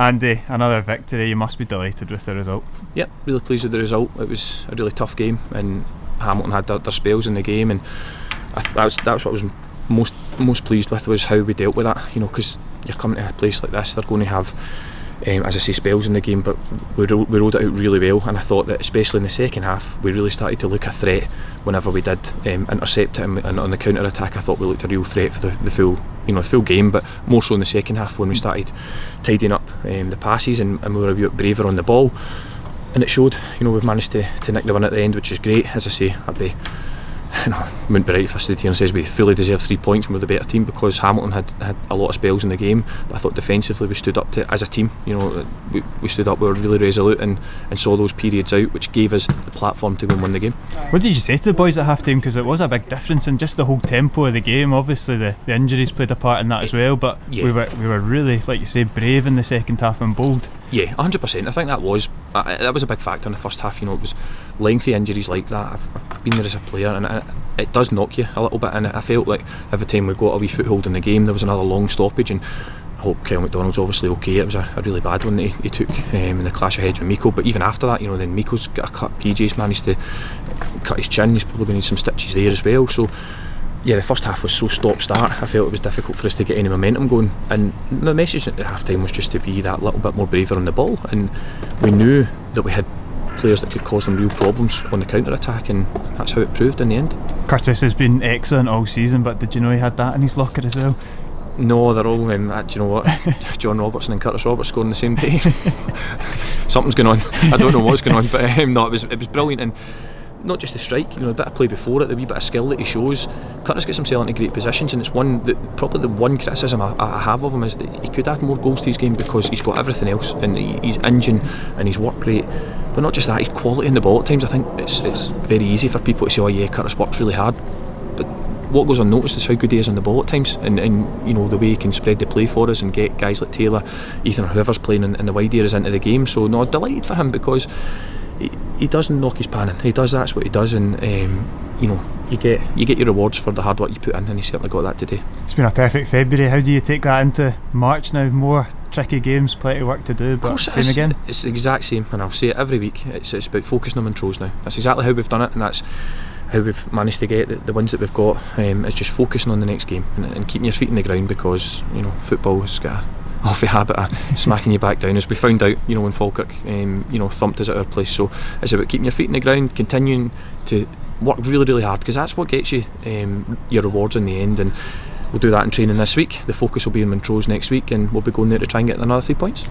Andy, another victory. You must be delighted with the result. Yep, really pleased with the result. It was a really tough game, and Hamilton had their spells in the game, and that's what I was most pleased with, was how we dealt with that. You know, because you're coming to a place like this, they're going to have, as I say, spells in the game, but we rode it out really well. And I thought that especially in the second half, we really started to look a threat whenever we did intercept it, and on the counter attack, I thought we looked a real threat for the full game, but more so in the second half when we started tidying up the passes, and we were a bit braver on the ball, and it showed. You know, we've managed to nick the win at the end, which is great. As I say, wouldn't be right if I stood here and says we fully deserve 3 points and we're the better team, because Hamilton had a lot of spells in the game, but I thought defensively we stood up to, as a team, you know, we stood up, we were really resolute and saw those periods out, which gave us the platform to go and win the game. What did you say to the boys at half time? Because it was a big difference in just the whole tempo of the game. Obviously the injuries played a part in that as well, but yeah, we were really, like you say, brave in the second half and bold. Yeah, 100%. I think that was a big factor in the first half. You know, it was lengthy injuries like that. I've been there as a player, and it does knock you a little bit. And I felt like every time we got a wee foothold in the game, there was another long stoppage. And I hope Kyle McDonald's obviously okay. It was a really bad one that he took in the clash of heads with Miko. But even after that, you know, then Miko's got a cut. PJ's managed to cut his chin. He's probably going to need some stitches there as well. So yeah, the first half was so stop-start. I felt it was difficult for us to get any momentum going, and the message at the half-time was just to be that little bit more braver on the ball, and we knew that we had players that could cause them real problems on the counter-attack, and that's how it proved in the end. Curtis has been excellent all season, but did you know he had that in his locker as well? No, they're all, do you know what, John Robertson and Curtis Roberts scoring the same day. Something's going on. I don't know what's going on, but no, it was brilliant. And not just the strike, you know, the bit of play before it, the wee bit of skill that he shows. Curtis gets himself into great positions, and it's probably the one criticism I have of him is that he could add more goals to his game, because he's got everything else, and he's engine and his work rate, but not just that, his quality in the ball. At times I think it's very easy for people to say, oh yeah, Curtis works really hard, but what goes unnoticed is how good he is on the ball at times, and you know, the way he can spread the play for us and get guys like Taylor, Ethan, or whoever's playing in the wide areas into the game. So no, delighted for him, because he doesn't knock his pan in. That's what he does, and you know, you get your rewards for the hard work you put in, and he certainly got that today. It's been a perfect February. How do you take that into March now? More tricky games, plenty of work to do, but same again? It's the exact same, and I'll say it every week. It's about focusing on Montrose now. That's exactly how we've done it, and that's how we've managed to get the wins that we've got. Is just focusing on the next game and keeping your feet in the ground, because you know, football has got a awful habit of smacking you back down, as we found out, you know, when Falkirk thumped us at our place. So it's about keeping your feet in the ground, continuing to work really, really hard, because that's what gets you your rewards in the end. And we'll do that in training this week. The focus will be in Montrose next week, and we'll be going there to try and get another 3 points.